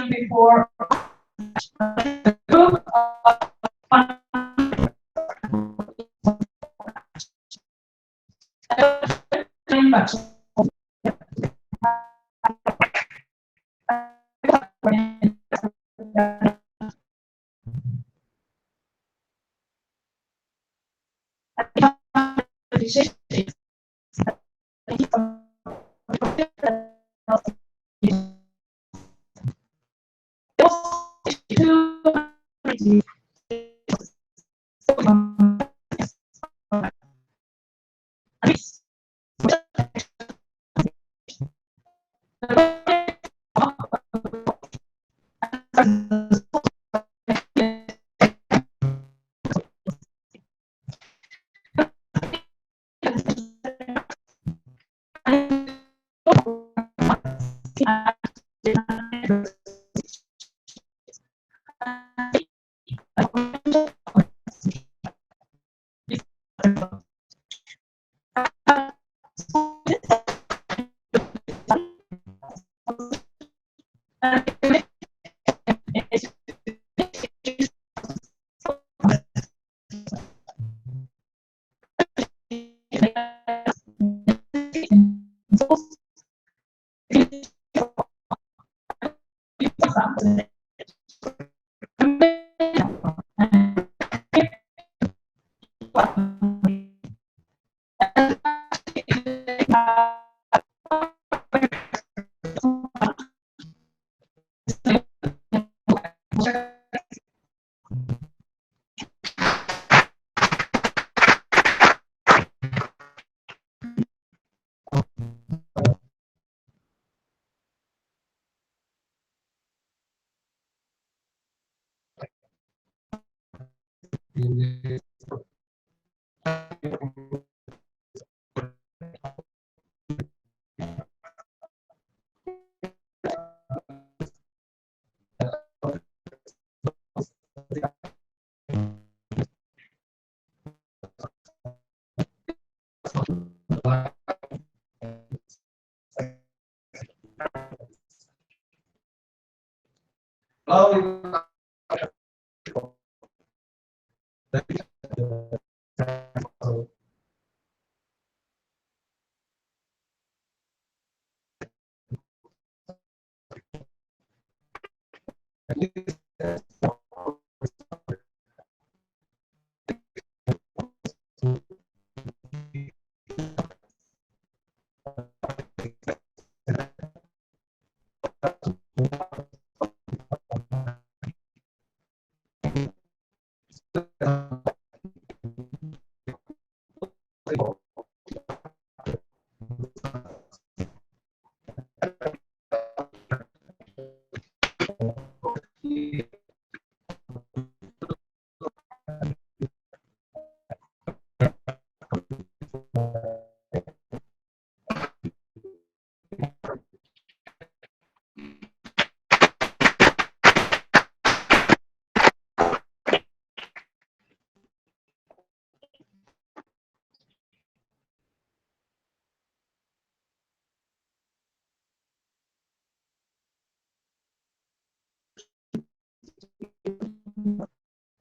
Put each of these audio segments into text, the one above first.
Before group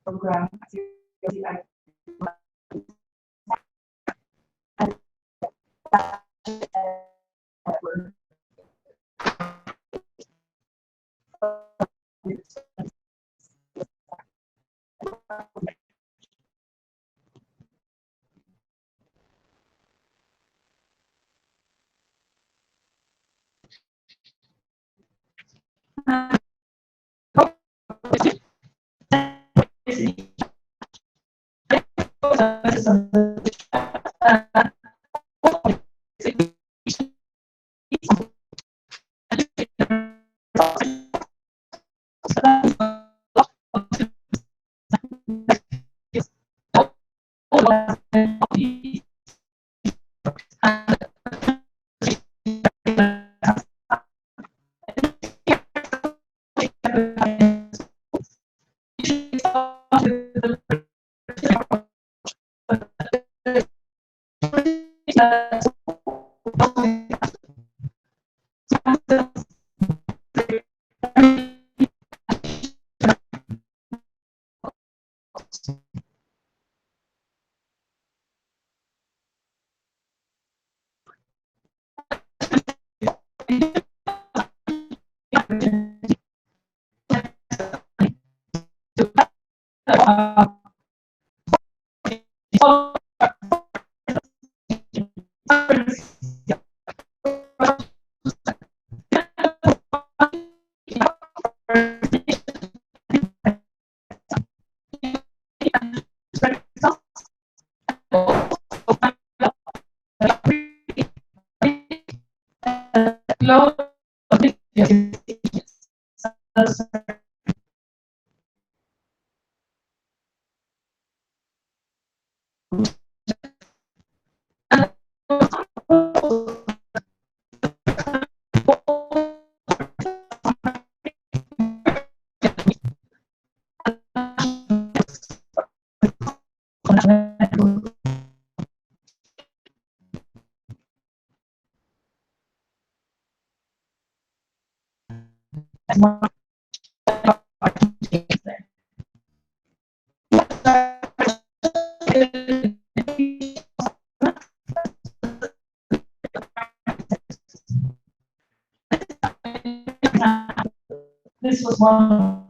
program CRC This was one.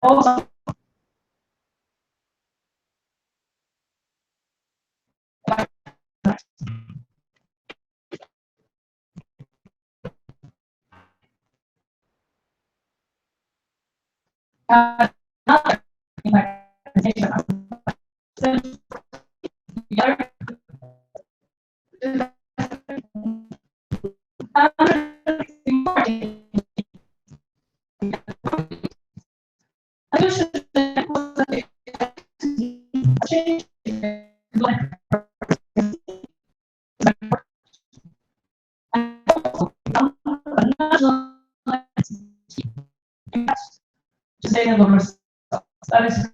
Also, and also another sustainable results. That is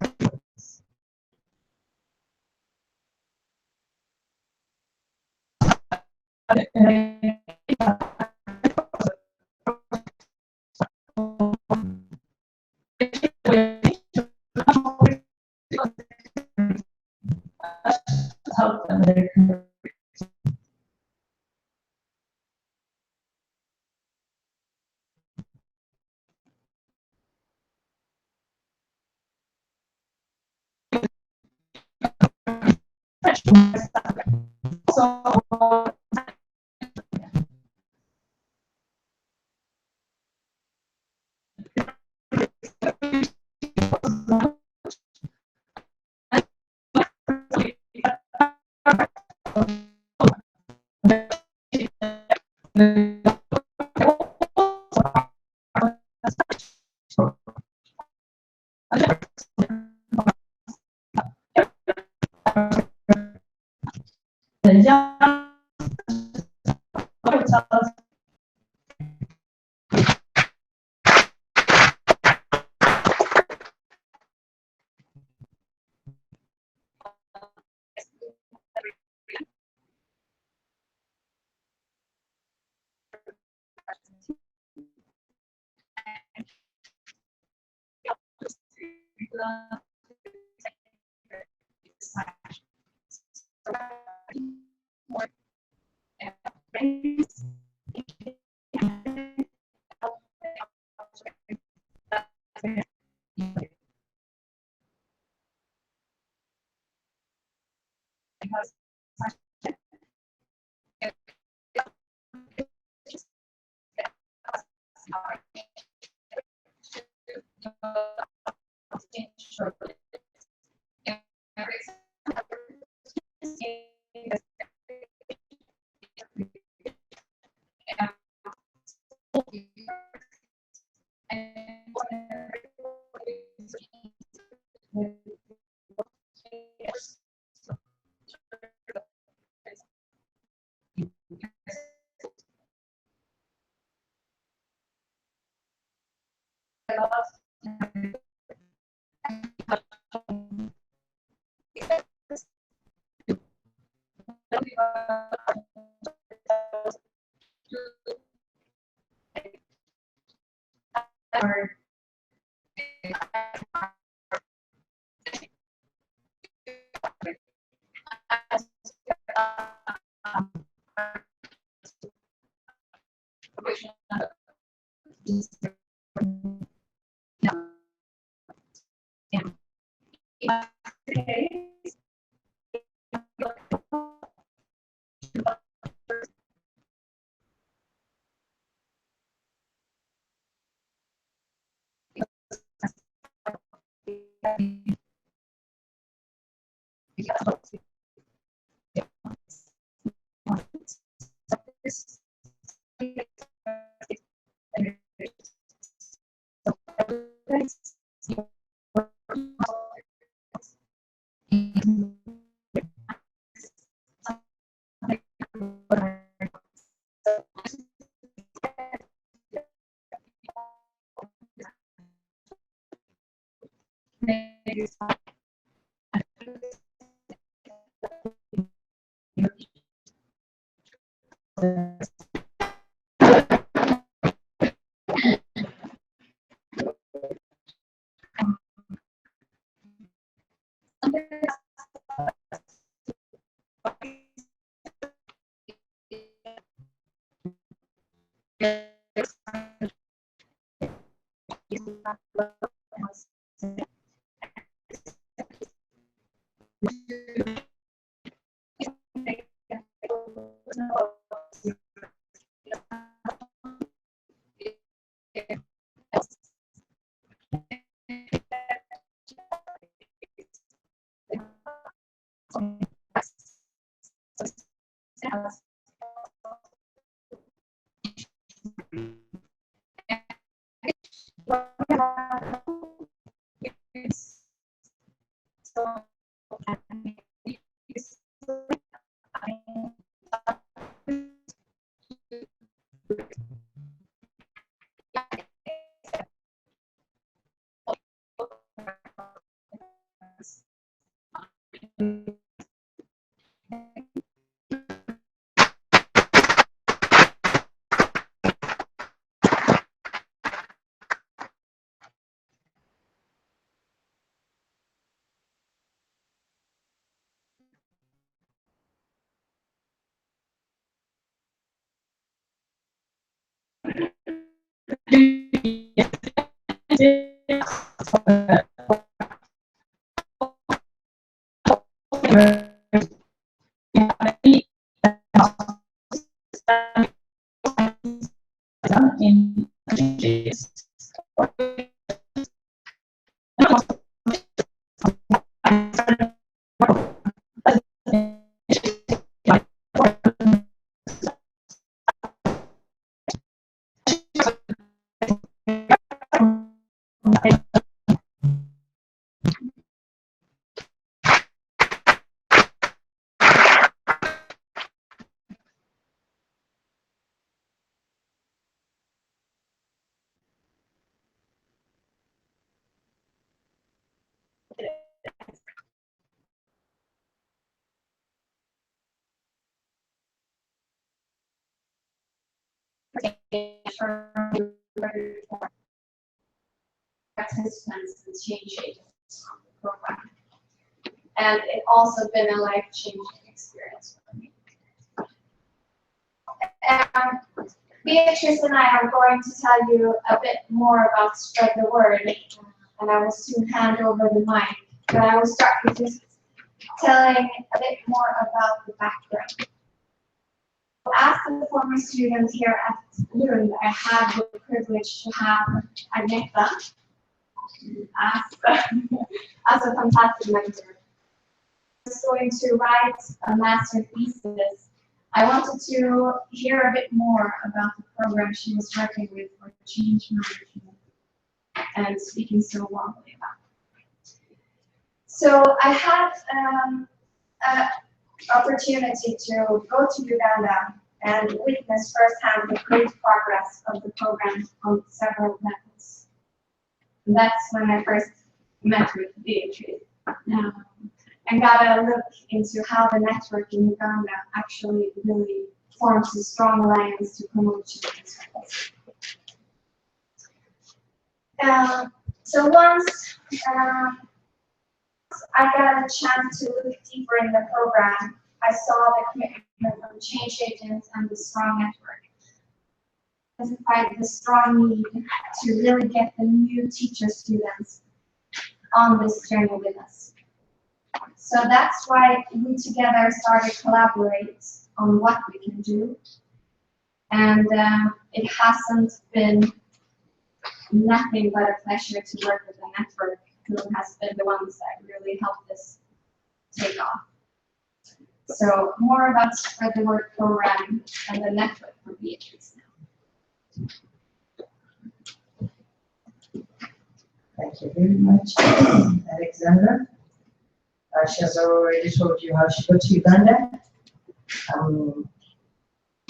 help them. So,人家会操 in changes. Participants and change agents on the program. And it also been a life-changing experience for me. Beatrice and I are going to tell you a bit more about Spread the Word, and I will soon hand over the mic. But I will start with just telling a bit more about the background. As a former student here at Lund, I had the privilege to have Agneta as a fantastic mentor. I was going to write a master thesis. I wanted to hear a bit more about the program she was working with for change management and speaking so warmly about it. So I had an opportunity to go to Uganda and witness firsthand the great progress of the program on several levels. And that's when I first met with Beatrice and got a look into how the network in Uganda actually really forms a strong alliance to promote children's rights. So once I got a chance to look deeper in the program, I saw the commitment of change agents and the strong network. Identified the strong need to really get the new teacher students on this journey with us. So that's why we together started to collaborate on what we can do. And it hasn't been nothing but a pleasure to work with the network, who has been the ones that really helped us take off. So more about Spread the Word program and the network for Beatrice now. Thank you very much, Alexandra. She has already told you how she got to Uganda.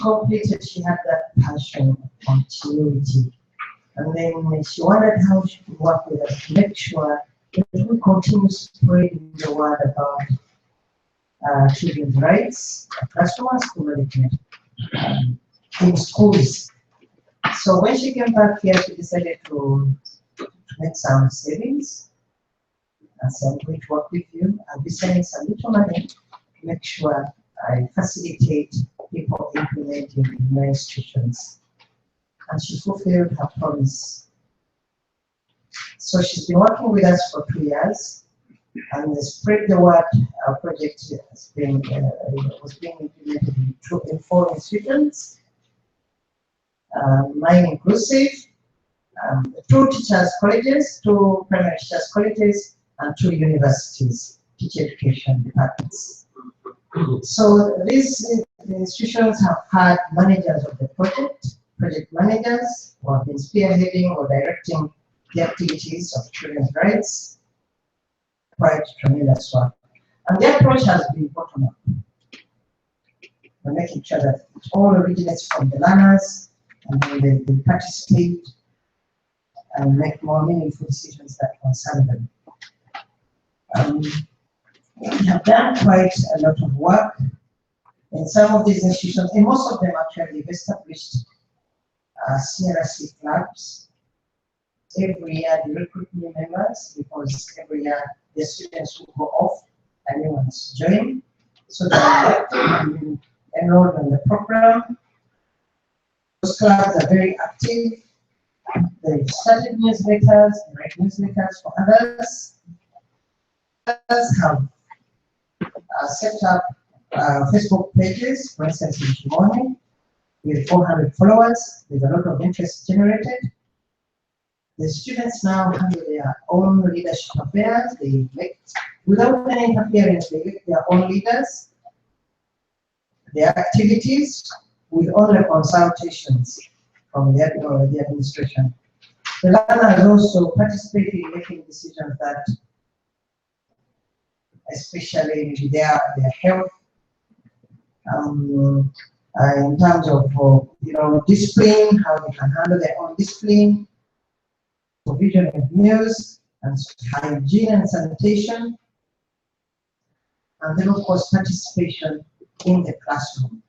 Completed, she had that passion of continuity. And then she wondered how she could work with us to make sure that we continue spreading the word about children's rights, classroom school management, in schools. So when she came back here, she decided to make some savings. I said, I'm going to work with you. I'll be sending some little money to make sure I facilitate people implementing in my institutions. And she fulfilled her promise. So she's been working with us for 2 years, and the Spread the Word project has been, was being implemented in 4 institutions, mine inclusive, 2 teachers' colleges, 2 primary teachers' colleges, and 2 universities, teacher education departments. So these institutions have had managers of the project managers who have been spearheading or directing the activities of children's rights. Quite tremendous work. And the approach has been bottom up. We're making sure that it all originates from the learners, and then they participate and make more meaningful decisions that concern them. We have done quite a lot of work in some of these institutions, and most of them actually have established CRC clubs. Every year they recruit new members, because every year the students will go off and new ones join. So they are enrolled in the program. Those clubs are very active. They've started newsletters, they write newsletters for others. Others have set up Facebook pages, for instance in Chimone, with 400 followers. There's a lot of interest generated. The students now handle their own leadership affairs. They elect, without any interference, they elect their own leaders, their activities, with only consultations from the administration. The learners also participate in making decisions that, especially their health, in terms of discipline, how they can handle their own discipline, provision of meals, and hygiene and sanitation, and then of course participation in the classroom.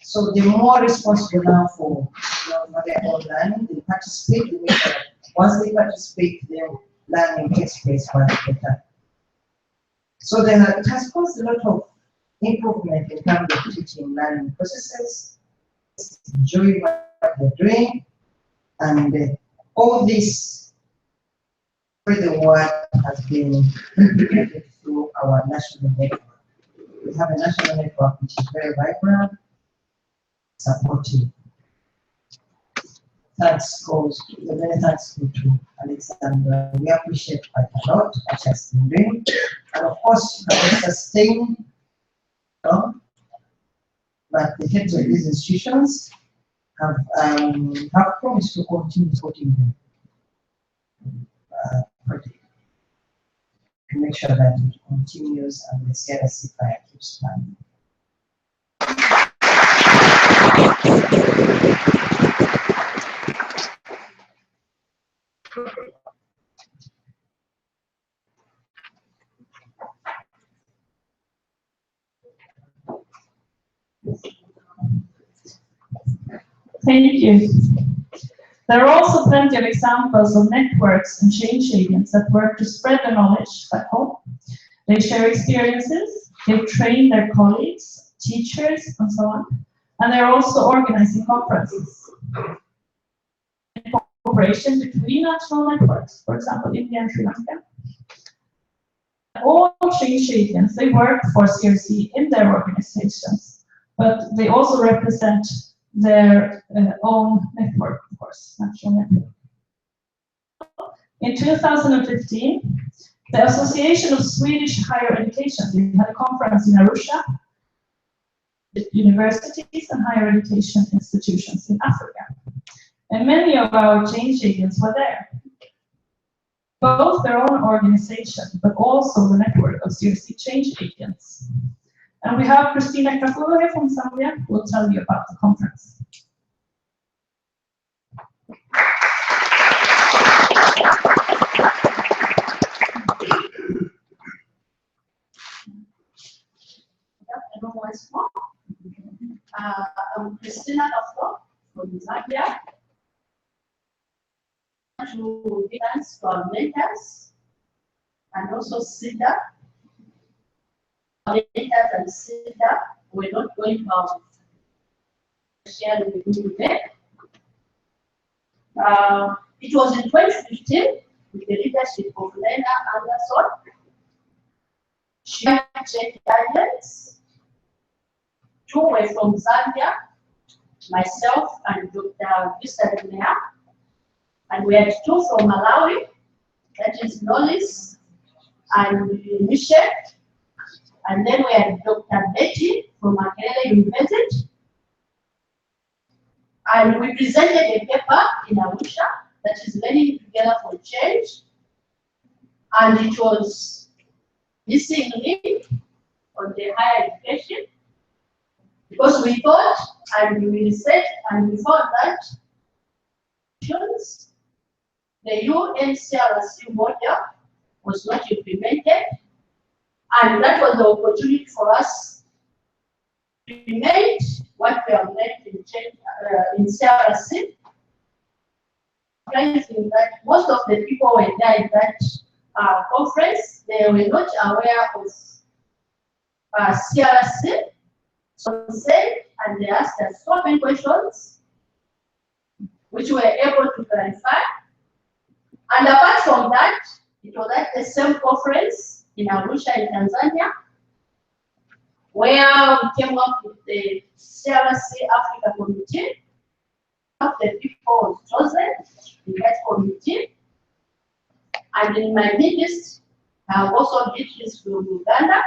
So they're more responsible now for their own learning. They participate. Once they participate, their learning takes place much better. So then it has caused a lot of improvement in terms of teaching learning processes. Enjoy what they're doing, and all this, the work has been implemented through our national network. We have a national network which is very vibrant, supportive. Thanks goes, many thanks go to Alexandra. We appreciate quite a lot what she has been doing. And of course, you can sustain, but the heads of these institutions have promised to continue supporting them. To make sure that it continues and the CRC fire keeps planning. Thank you. There are also plenty of examples of networks and change agents that work to spread the knowledge back home. They share experiences, they train their colleagues, teachers, and so on. And they're also organizing conferences. Cooperation between national networks, for example, India and Sri Lanka. All change agents, they work for CRC in their organizations, but they also represent their own network, of course, national network. In 2015, the Association of Swedish Higher Education had a conference in Arusha, universities and higher education institutions in Africa. And many of our change agents were there. Both their own organization, but also the network of CRC change agents. And we have Christina Krafulo here from Zambia who will tell you about the conference. Hello once more. I'm Christina Krafulo from Zambia. To give thanks to our mentors and also SIDA. Our mentors and SIDA, we're not going to share with you today. It was in 2015 with the leadership of Lena Anderson. She had checked guidance. Two were from Zambia, myself and Dr. Vista Mea. And we had two from Malawi, that is Lolis and Michelle. And then we had Dr. Betty from Makerere University. And we presented a paper in Arusha that is Learning Together for Change. And it was missing link on the higher education because we thought and we researched and we found that the UNCRC model was not implemented, and that was the opportunity for us to implement what we have learned in CRC. That most of the people were there in that conference, they were not aware of CRC. So they said, and they asked us so many questions, which we were able to clarify. And apart from that, it was at the same conference in Arusha in Tanzania where we came up with the CRC Africa Committee. Of the people was chosen in that committee. And in my midst, I have also beaches from Uganda,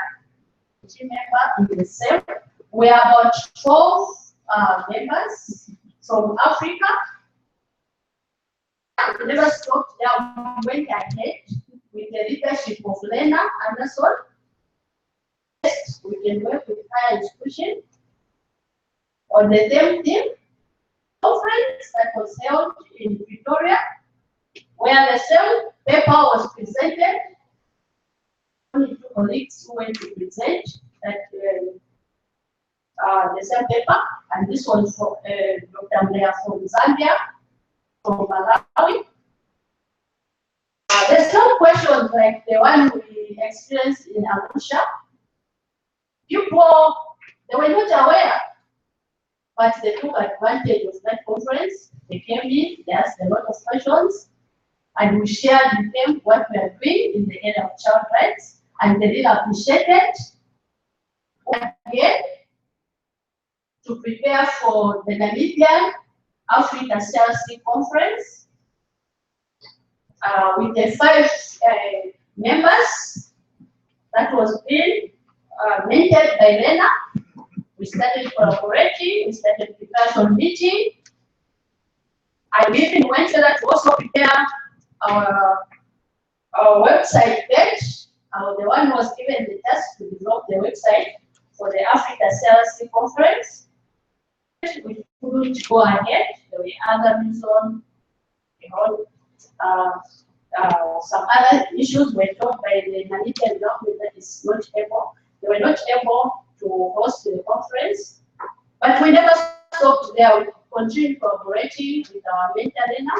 team member in the same. We are about 12 members from Africa. We never stopped there, we went ahead with the leadership of Lena Anderson. We can work with higher institution on the same theme. Conference that was held in Victoria, where the same paper was presented. Only two colleagues who went to present that the same paper, and this was from Dr. Blair from Zambia, from Malawi. There's no questions like the one we experienced in Arusha. People, they were not aware, but they took advantage of that conference. They came in, they asked a lot of questions, and we shared with them what we are doing in the area of child rights, and they really appreciated. Again, to prepare for the Namibian Africa CRC conference with the 5 members that was being mentored by Lena. We started collaborating, we started preparation meeting, and we even went to that to also prepare our website page. The one was given the task to develop the website for the Africa CRC conference. We couldn't go ahead. There were other reasons, some other issues were told by the Namibian government that is not able. They were not able to host the conference, but we never stopped there. We continued collaborating with our mentor Lena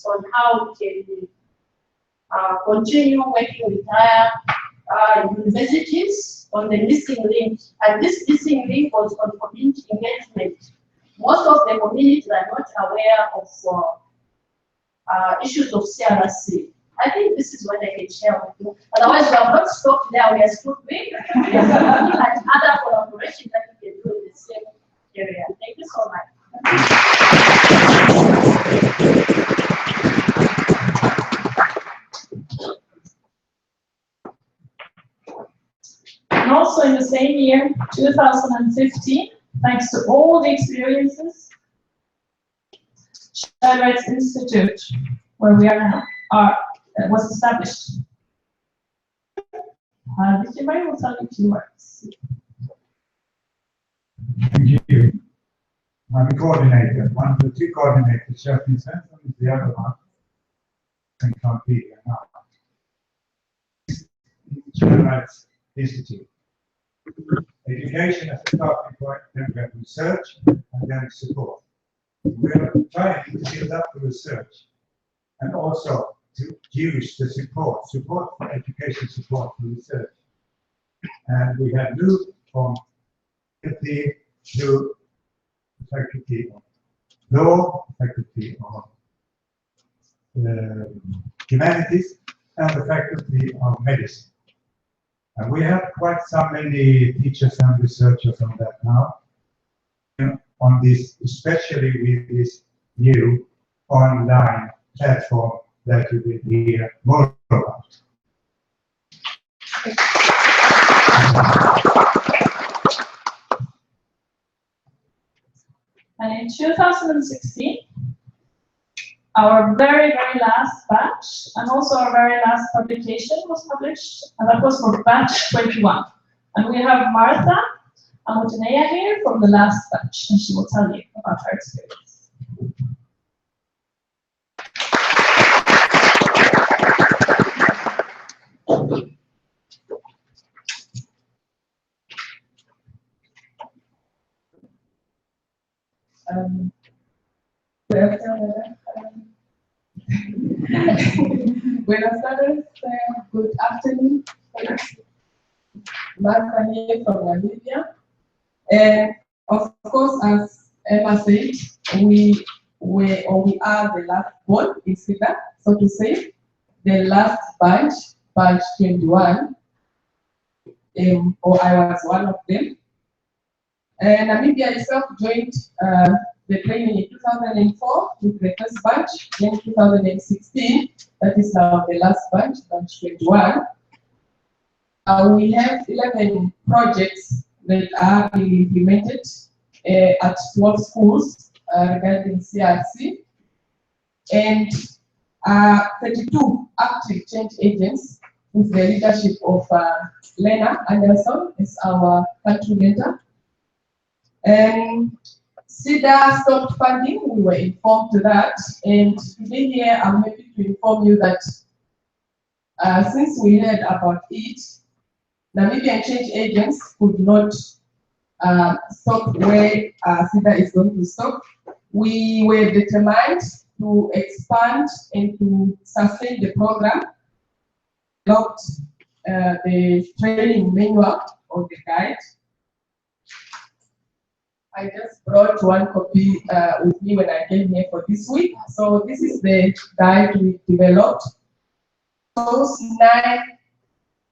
on how we can continue working with higher universities on the missing link. And this missing link was on community engagement. Most of the communities are not aware of issues of CRC. I think this is what I can share with you. Otherwise, we have not stopped there. We are still doing we are looking at other collaborations that we can do in the same area. Thank you so much. And also in the same year, 2015, thanks to all the experiences, Child Rights Institute, where we are now, was established. Mr. Murray will tell you 2 words. Thank you. I'm a coordinator. One of the 2 coordinators, Sheffield Centre, is the other one. I can't be here now. Child Rights Institute. Education as a starting point, then we have research, and then support. We're trying to build up the research and also to use the support for education, support for research. And we have moved from faculty to faculty of law, faculty of humanities, and the faculty of medicine. And we have quite so many teachers and researchers on that now, on this, especially with this new online platform that you will hear more about. And in 2016, our very, very last batch, and also our very last publication was published, and that was for batch 21. And we have Martha Amutinea here from the last batch, and she will tell you about her experience. Buenas tardes, good afternoon. Martha here from Namibia. Of course, as Emma said, we are the last born in Sida, so to say, the last batch, batch 21. or I was one of them. Namibia itself joined the training in 2004 with the first batch, then 2016, that is now the last batch, batch 21. We have 11 projects that are being implemented at 12 schools regarding CRC, and 32 active change agents with the leadership of Lena Anderson as our country mentor. And CEDA stopped funding, we were informed to that, and today here I'm happy to inform you that since we heard about it, Namibian change agents could not stop where CEDA is going to stop. We were determined to expand and to sustain the program, developed the training manual or the guide. I just brought one copy with me when I came here for this week. So this is the guide we developed. Those 9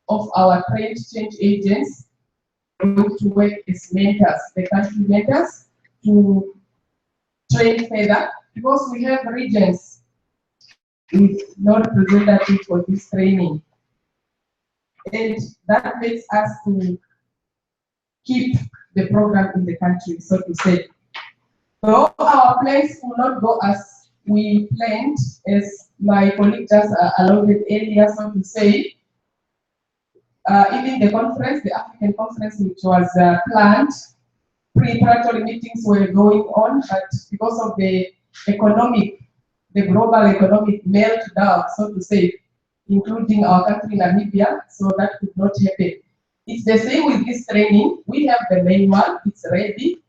of our trained change agents are going to work as mentors, the country mentors, to train further, because we have regions with no representative for this training. And that makes us to keep the program in the country, so to say. So our plans will not go as we planned, as my colleague just alluded earlier, so to say. Even the conference, the African conference, which was planned, preparatory meetings were going on, but because of the global economic meltdown, so to say, including our country, Namibia, so that could not happen. It's the same with this training. We have the main one, it's ready,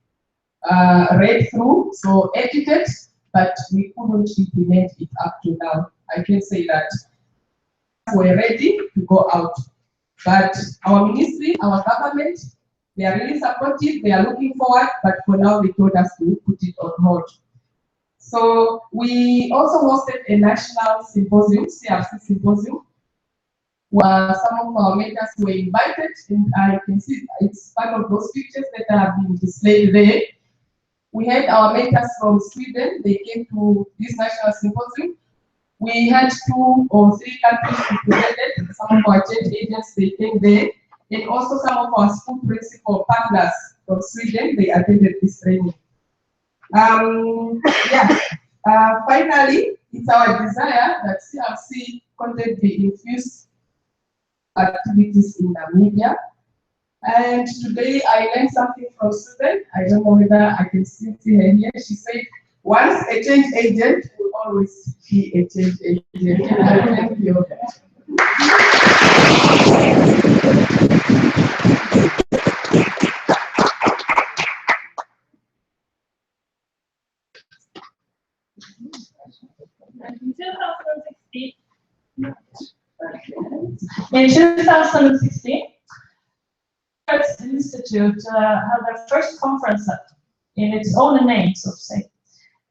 read through, so edited, but we couldn't implement it up to now. I can say that we're ready to go out. But our ministry, our government, they are really supportive, they are looking forward, but for now they told us to put it on hold. So we also hosted a national symposium, CRC symposium, where some of our mentors were invited, and I can see it's part of those pictures that have been displayed there. We had our mentors from Sweden, they came to this national symposium. We had 2 or 3 countries represented, some of our change agents, they came there, and also some of our school principal partners from Sweden, they attended this training. Finally, it's our desire that CRC content be infused activities in Namibia. And today I learned something from Susan. I don't know whether I can still see her here. She said, once a change agent will always be a change agent. Thank you. In 2016, CRC Institute had their first conference in its own name, so to say.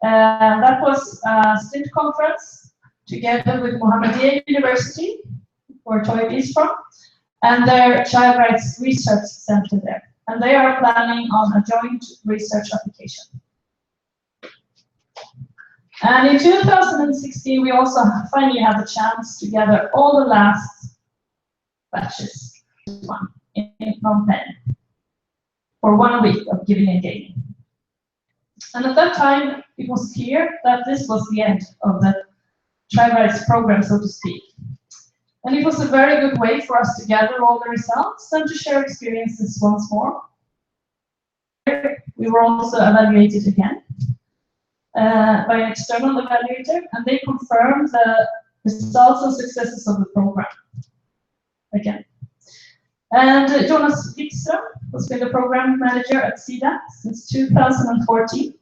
That was a STINT conference together with Mohammedia University, where Toy is from, and their Child Rights Research Center there. And they are planning on a joint research application. And in 2016, we also finally had the chance to gather all the last batches in Phnom Penh for 1 week of giving and gaining. And at that time, it was clear that this was the end of the Child Rights program, so to speak. And it was a very good way for us to gather all the results and to share experiences once more. We were also evaluated again by an external evaluator, and they confirmed the results and successes of the program again. And Jonas Wikström has been the program manager at CEDA since 2014.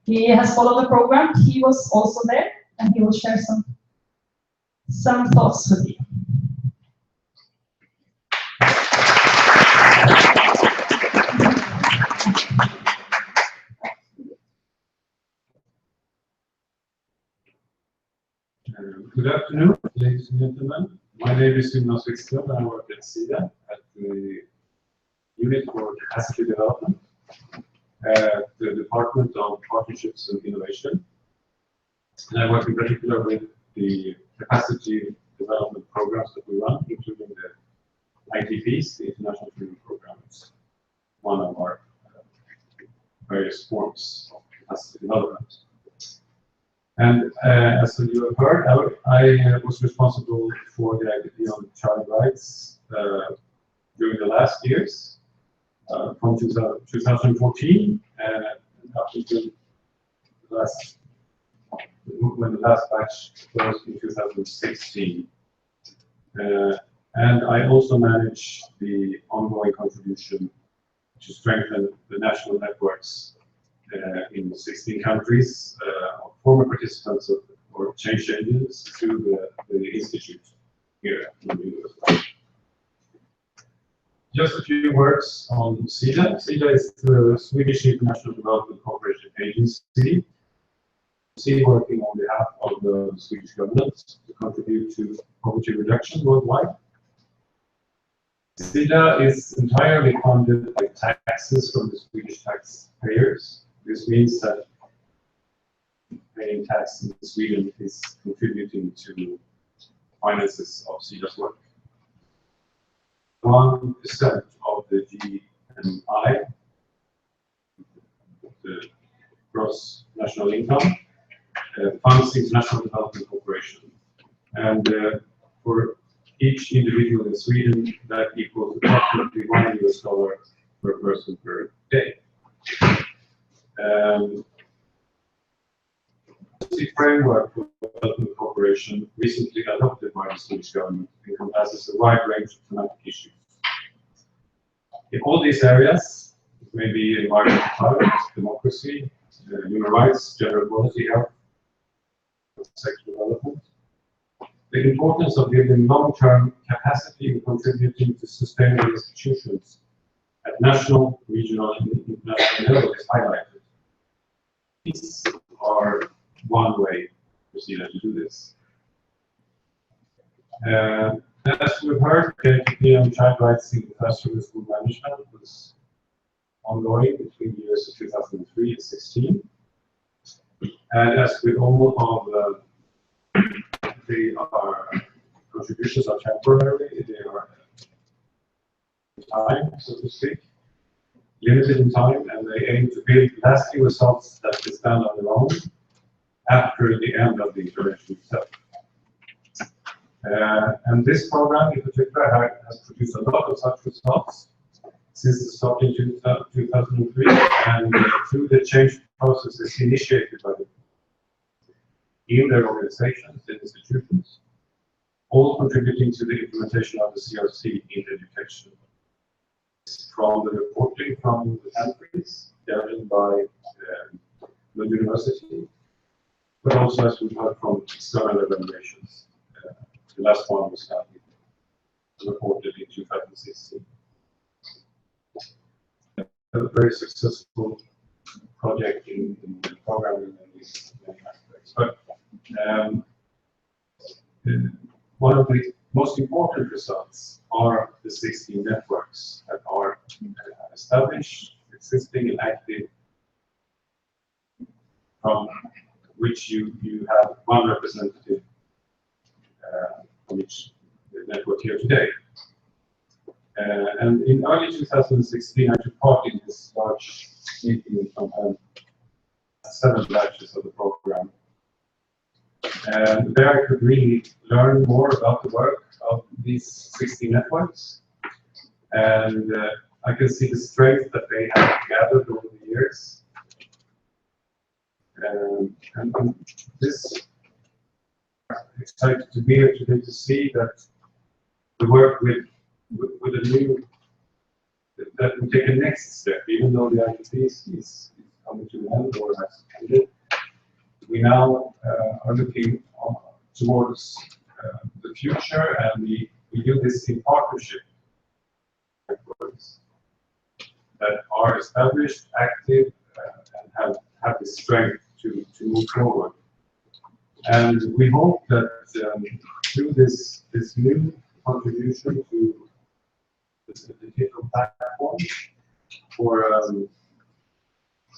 He has followed the program. He was also there, and he will share some thoughts with you. Good afternoon, ladies and gentlemen. My name is Jonas Wikström. I work at CEDA, at the unit for capacity development at the Department of Partnerships and Innovation. And I work in particular with the capacity development programs that we run, including the ITPs, the International Training Programs, one of our various forms of capacity development. And as you have heard, I was responsible for the ITP on child rights during the last years, from 2014 up until the last, when the last batch closed in 2016. And I also manage the ongoing contribution to strengthen the national networks in 16 countries of former participants of or change agents through the institute here in the US. Just a few words on SIDA. SIDA is the Swedish International Development Cooperation Agency. Working on behalf of the Swedish government to contribute to poverty reduction worldwide. SIDA is entirely funded by taxes from the Swedish taxpayers. This means that paying tax in Sweden is contributing to finances of SIDA's work. 1% of the GNI, the gross national income, funds international development cooperation. And for each individual in Sweden, that equals approximately $1 US per person per day. The framework for development cooperation recently adopted by the Swedish government encompasses a wide range of thematic issues. In all these areas, it may be environmental climate, democracy, human rights, gender equality, health, sexual development. The importance of building long-term capacity and contributing to sustainable institutions at national, regional, and international level is highlighted. These are one way for SIDA to do this. As we've heard, the ITP on child rights in classroom and school management was ongoing between the years of 2003 and 2016. And as with all of our contributions are temporary, they are in time, so to speak, limited in time, and they aim to build lasting results that can stand on their own after the end of the intervention itself. And this program in particular has produced a lot of such results since the start in 2003, and through the change processes initiated by the in their organizations and institutions, all contributing to the implementation of the CRC in education. From the reporting from the countries, gathered by the university, but also as we've heard from external evaluations. The last one was reported in 2016. A very successful project in the programming in these many aspects. But one of the most important results are the 16 networks that are established, existing, and active, from which you have one representative from each network here today. And in early 2016, I took part in this large meeting from 7 batches of the program. And there I could really learn more about the work of these 16 networks. And I can see the strength that they have gathered over the years. And this excited to be here today to see that the work with a new, that we take a next step, even though the ITP is coming to an end or has ended. We now are looking towards the future, and we do this in partnership networks that are established, active, and have the strength to move forward. And we hope that through this new contribution to the a digital platform for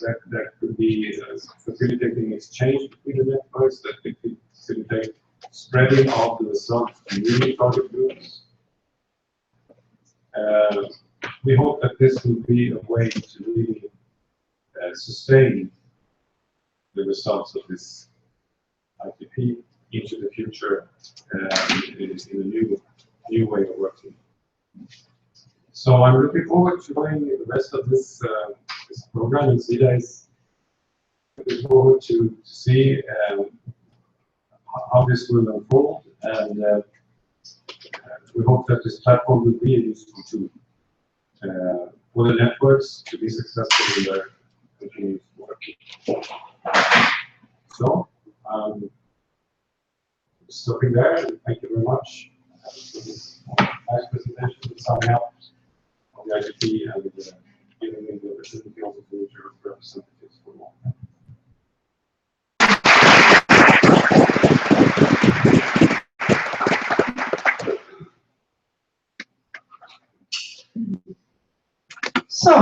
that could be facilitating exchange between the networks, that could facilitate spreading of the results to new target groups. We hope that this will be a way to really sustain the results of this ITP into the future in a new way of working. So I'm looking forward to doing the rest of this program, and Zita is looking forward to see how this will unfold, and we hope that this platform will be a useful tool for the networks to be successful in their continued work. So, stopping there, thank you very much for this nice presentation, summing up of the IGP and giving me the opportunity also to meet your representatives for more. So,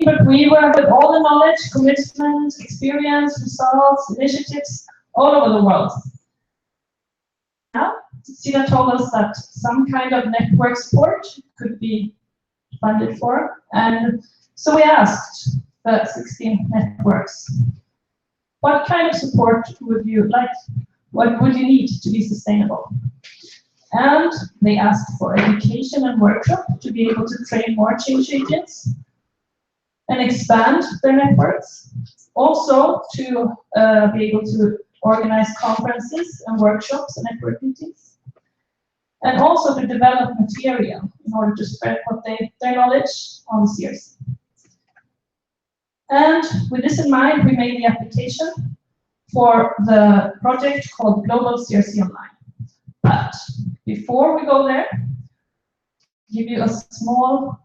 but we work with all the knowledge, commitment, experience, results, initiatives all over the world. Now, Sina told us that some kind of network support could be funded for, and so we asked the 16 networks, what kind of support would you like? What would you need to be sustainable? And they asked for education and workshop to be able to train more change agents and expand their networks. Also to be able to organize conferences and workshops and network meetings. And also to develop material in order to spread their knowledge on CRC. And with this in mind, we made the application for the project called Global CRC Online. But before we go there, give you a small.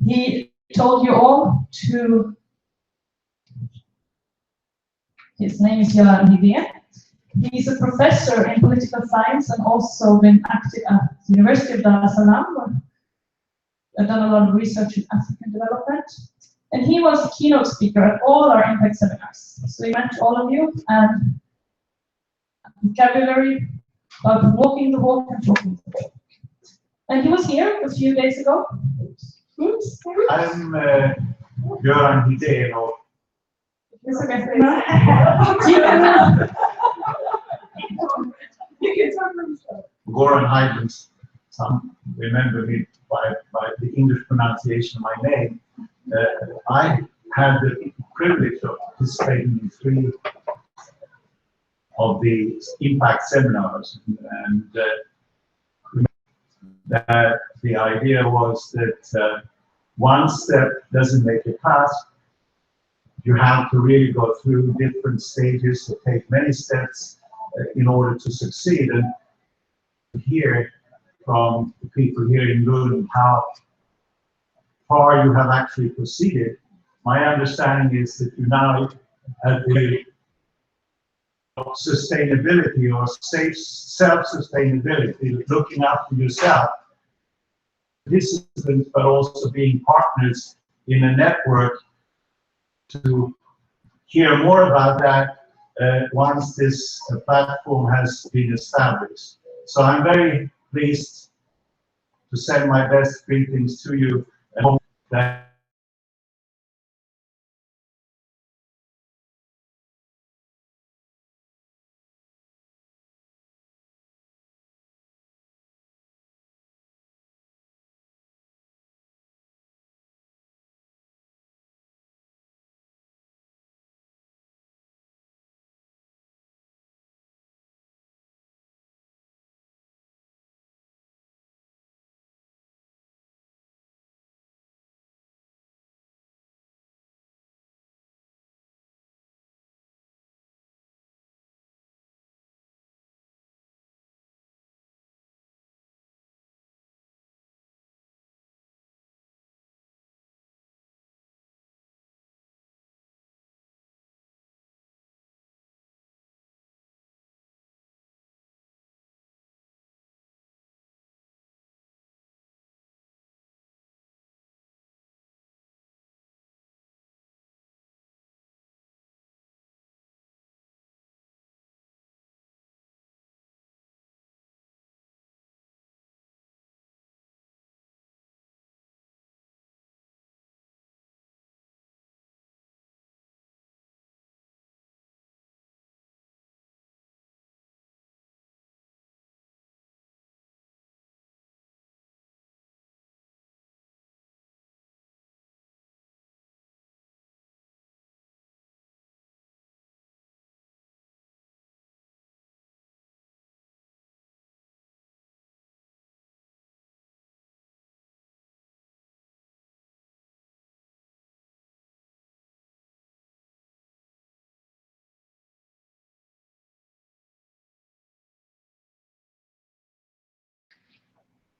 He told you all to. His name is Göran Hidén. He's a professor in political science and also been active at the University of Dar es Salaam, where I've done a lot of research in African development. And he was a keynote speaker at all our impact seminars. So he met all of you and vocabulary of walking the walk and talking the walk. And he was here a few days ago. Oops. I'm Göran Hidén, or It's okay. Goran Haydn's some remember me by the English pronunciation of my name. I had the privilege of participating in 3 of the impact seminars, and the idea was that one step doesn't make a task. You have to really go through different stages to take many steps in order to succeed. And hear from the people here in Lund how far you have actually proceeded. My understanding is that you now have the sustainability or self-sustainability, looking after yourself, participants, but also being partners in a network to hear more about that once this platform has been established. So I'm very pleased to send my best greetings to you and hope that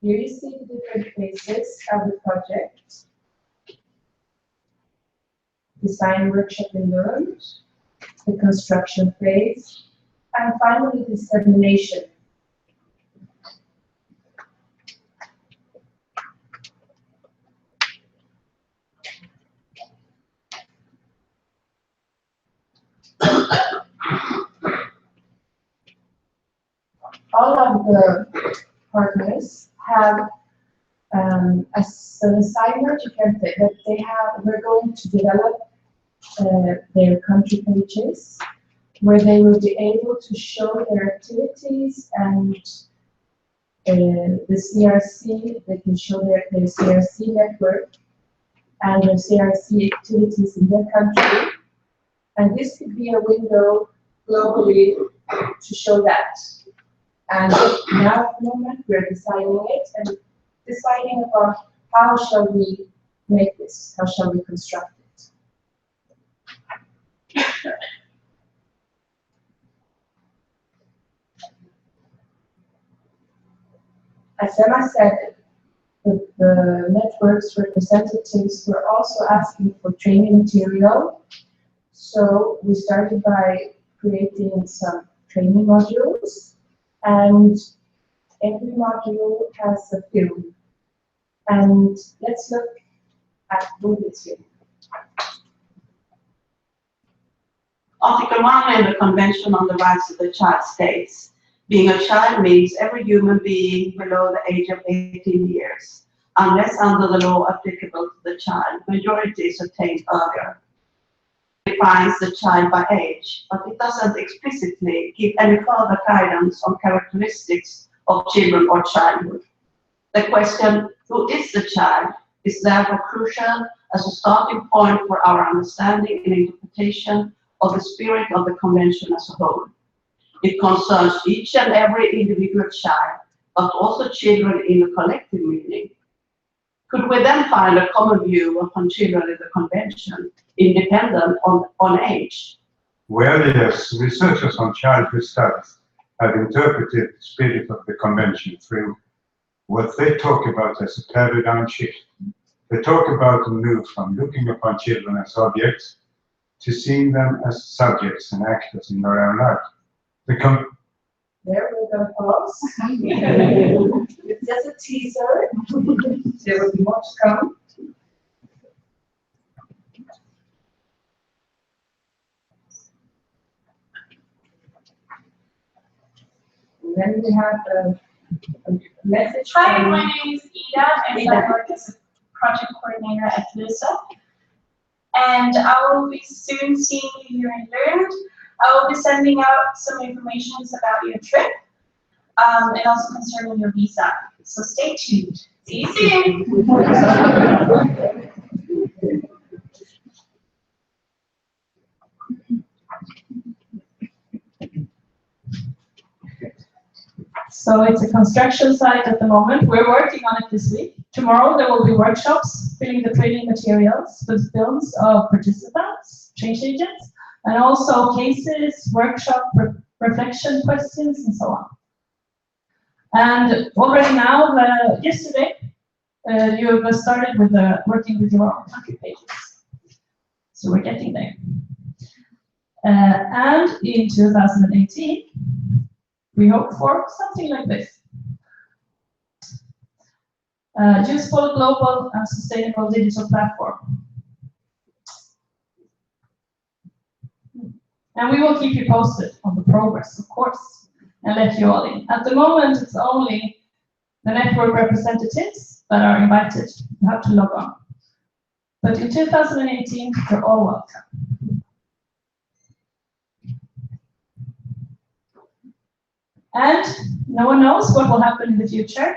Here you see the different phases of the project. Design workshop and learned, the construction phase, and finally dissemination. All of the partners have as an assignment, you can say that we're going to develop their country pages where they will be able to show their activities and the CRC, they can show their CRC network and their CRC activities in their country. And this could be a window globally to show that. And now at the moment we're designing it and deciding about how shall we make this, how shall we construct it. As Emma said, the network's representatives were also asking for training material. So we started by creating some training modules, and every module has a film. And let's look at bullets here. Article 1 in the Convention on the Rights of the Child states, being a child means every human being below the age of 18 years, unless under the law applicable to the child, majority is attained earlier. It defines the child by age, but it doesn't explicitly give any further guidance on characteristics of children or childhood. The question, who is the child, is therefore crucial as a starting point for our understanding and interpretation of the spirit of the Convention as a whole. It concerns each and every individual child, but also children in a collective meaning. Could we then find a common view upon children in the Convention, independent on age? Well, yes, researchers on childhood studies have interpreted the spirit of the Convention through what they talk about as a paradigm shift. They talk about a move from looking upon children as objects to seeing them as subjects and actors in their own life. There we go, folks. It's just a teaser. There will be more to come. And then we have a message. Hi, my name is Ida, and I work as a project coordinator at LUSA. And I will be soon seeing you here in Lund. I will be sending out some information about your trip and also concerning your visa. So stay tuned. See you soon. So it's a construction site at the moment. We're working on it this week. Tomorrow there will be workshops filling the training materials with films of participants, change agents, and also cases, workshop, reflection questions, and so on. And already now, yesterday, you have started with working with your own country pages. So we're getting there. And in 2018, we hope for something like this. Useful, global, and sustainable digital platform. And we will keep you posted on the progress, of course, and let you all in. At the moment, it's only the network representatives that are invited. You have to log on. But in 2018, you're all welcome. And no one knows what will happen in the future.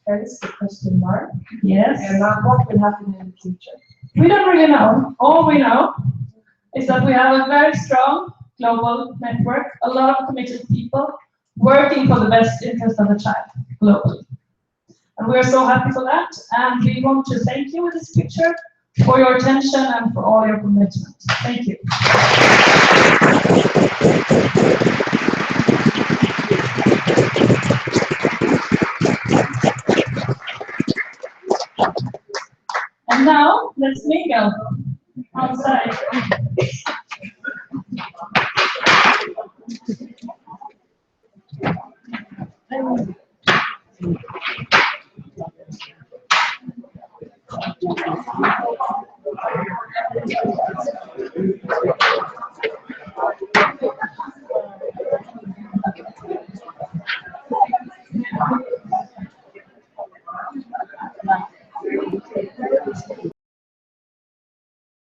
That is the question mark. Yes. And not what will happen in the future. We don't really know. All we know is that we have a very strong global network, a lot of committed people working for the best interest of the child globally. And we're so happy for that. And we want to thank you with this picture for your attention and for all your commitment. Thank you. Now, let's mingle outside.